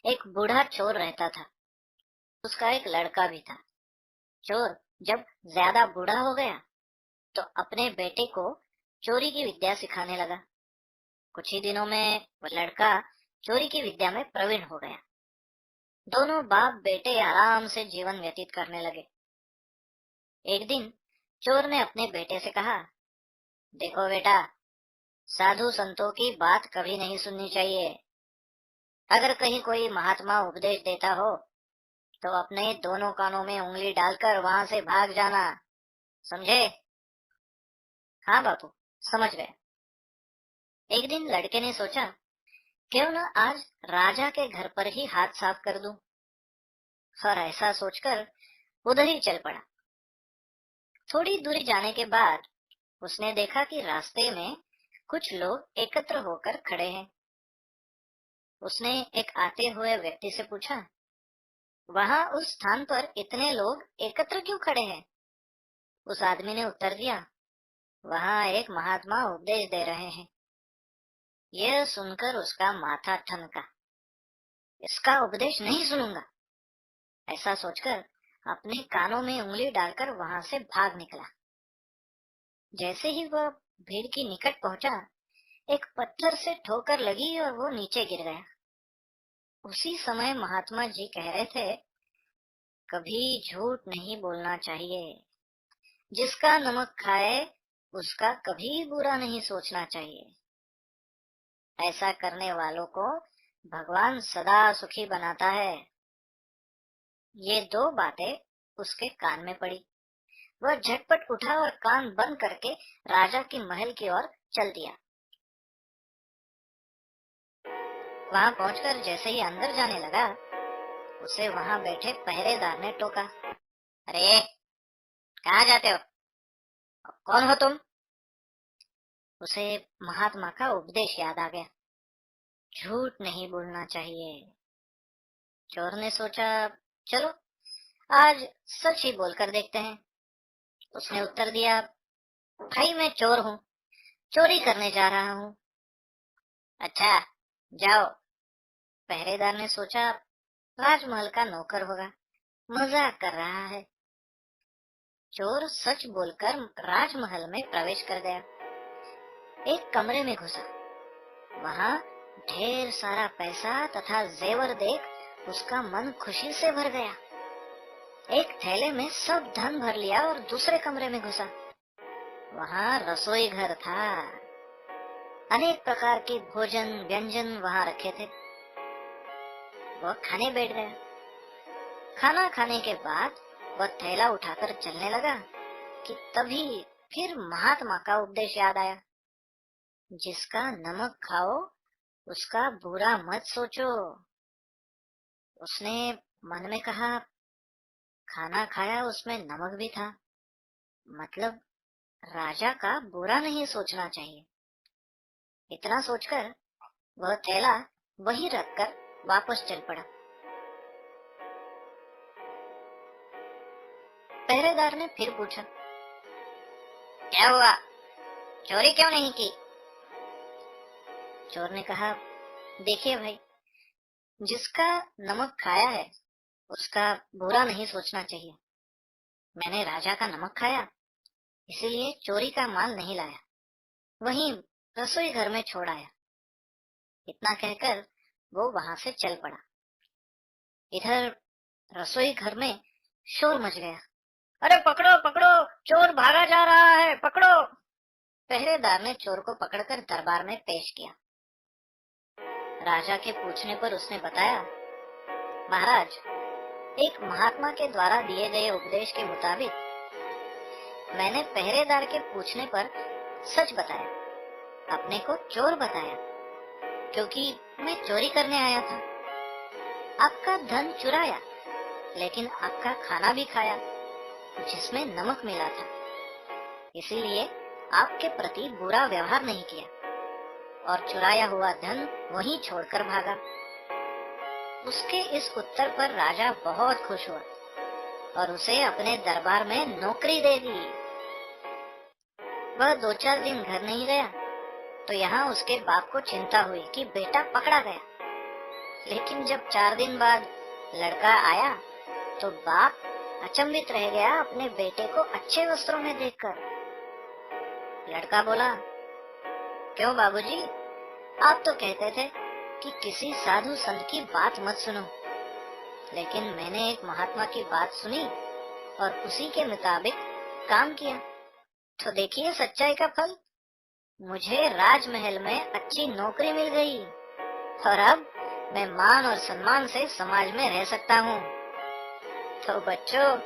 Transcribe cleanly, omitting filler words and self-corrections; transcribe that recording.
एक बूढ़ा चोर रहता था। उसका एक लड़का भी था। चोर जब ज्यादा बूढ़ा हो गया तो अपने बेटे को चोरी की विद्या सिखाने लगा। कुछ ही दिनों में वो लड़का चोरी की विद्या में प्रवीण हो गया। दोनों बाप बेटे आराम से जीवन व्यतीत करने लगे। एक दिन चोर ने अपने बेटे से कहा, देखो बेटा, साधु संतों की बात कभी नहीं सुननी चाहिए। अगर कहीं कोई महात्मा उपदेश देता हो तो अपने दोनों कानों में उंगली डालकर वहां से भाग जाना, समझे? हाँ बापू, समझ गए। एक दिन लड़के ने सोचा, क्यों न आज राजा के घर पर ही हाथ साफ कर दूं। और ऐसा सोचकर उधर ही चल पड़ा। थोड़ी दूरी जाने के बाद उसने देखा कि रास्ते में कुछ लोग एकत्र होकर खड़े हैं। उसने एक आते हुए व्यक्ति से पूछा, वहां उस स्थान पर इतने लोग एकत्र क्यों खड़े हैं? उस आदमी ने उत्तर दिया, वहां एक महात्मा उपदेश दे रहे हैं। यह सुनकर उसका माथा ठनका। इसका उपदेश नहीं सुनूंगा। ऐसा सोचकर अपने कानों में उंगली डालकर वहां से भाग निकला। जैसे ही वह भीड़ की निकट पहुंचा, एक पत्थर से ठोकर लगी और वो नीचे गिर गया। उसी समय महात्मा जी कह रहे थे, कभी झूठ नहीं बोलना चाहिए। जिसका नमक खाए उसका कभी बुरा नहीं सोचना चाहिए। ऐसा करने वालों को भगवान सदा सुखी बनाता है। ये दो बातें उसके कान में पड़ी। वह झटपट उठा और कान बंद करके राजा के महल की ओर चल दिया। वहां पहुंचकर जैसे ही अंदर जाने लगा, उसे वहां बैठे पहरेदार ने टोका, अरे कहाँ जाते हो? कौन हो तुम? उसे महात्मा का उपदेश याद आ गया, झूठ नहीं बोलना चाहिए। चोर ने सोचा, चलो आज सच ही बोलकर देखते हैं। उसने उत्तर दिया, भाई मैं चोर हूँ, चोरी करने जा रहा हूँ। अच्छा, जाओ। पहरेदार ने सोचा, राजमहल का नौकर होगा, मजाक कर रहा है। चोर सच बोलकर राजमहल में प्रवेश कर गया। एक कमरे में घुसा। वहां ढेर सारा पैसा तथा जेवर देख उसका मन खुशी से भर गया। एक थैले में सब धन भर लिया और दूसरे कमरे में घुसा। वहां रसोई घर था। अनेक प्रकार के भोजन व्यंजन वहां रखे थे। वह खाने बैठ गया। खाना खाने के बाद वह थैला उठाकर चलने लगा कि तभी फिर महात्मा का उपदेश याद आया, जिसका नमक खाओ उसका बुरा मत सोचो। उसने मन में कहा, खाना खाया उसमें नमक भी था, मतलब राजा का बुरा नहीं सोचना चाहिए। इतना सोचकर वह थैला वहीं रखकर वापस चल पड़ा। पहरेदार ने फिर पूछा, क्या हुआ, चोरी क्यों नहीं की? चोर ने कहा, देखिए भाई, जिसका नमक खाया है उसका बुरा नहीं सोचना चाहिए। मैंने राजा का नमक खाया, इसीलिए चोरी का माल नहीं लाया, वहीं रसोई घर में छोड़ आया। इतना कहकर वो वहां से चल पड़ा। इधर रसोई घर में शोर मच गया, अरे पकड़ो पकड़ो, चोर भागा जा रहा है, पकड़ो। पहरेदार ने चोर को पकड़कर दरबार में पेश किया। राजा के पूछने पर उसने बताया, महाराज, एक महात्मा के द्वारा दिए गए उपदेश के मुताबिक मैंने पहरेदार के पूछने पर सच बताया, अपने को चोर बताया, क्योंकि मैं चोरी करने आया था। आपका धन चुराया, लेकिन आपका खाना भी खाया जिसमें नमक मिला था, इसीलिए आपके प्रति बुरा व्यवहार नहीं किया और चुराया हुआ धन वहीं छोड़कर भागा। उसके इस उत्तर पर राजा बहुत खुश हुआ और उसे अपने दरबार में नौकरी दे दी। वह 2-4 दिन घर नहीं गया तो यहाँ उसके बाप को चिंता हुई कि बेटा पकड़ा गया। लेकिन जब 4 दिन बाद लड़का आया तो बाप अचंभित रह गया अपने बेटे को अच्छे वस्त्रों में देखकर। लड़का बोला, क्यों बाबूजी, आप तो कहते थे कि किसी साधु संत की बात मत सुनो, लेकिन मैंने एक महात्मा की बात सुनी और उसी के मुताबिक काम किया, तो देखिए सच्चाई का फल। मुझे राजमहल में अच्छी नौकरी मिल गई और अब मैं मान और सम्मान से समाज में रह सकता हूँ। तो बच्चों,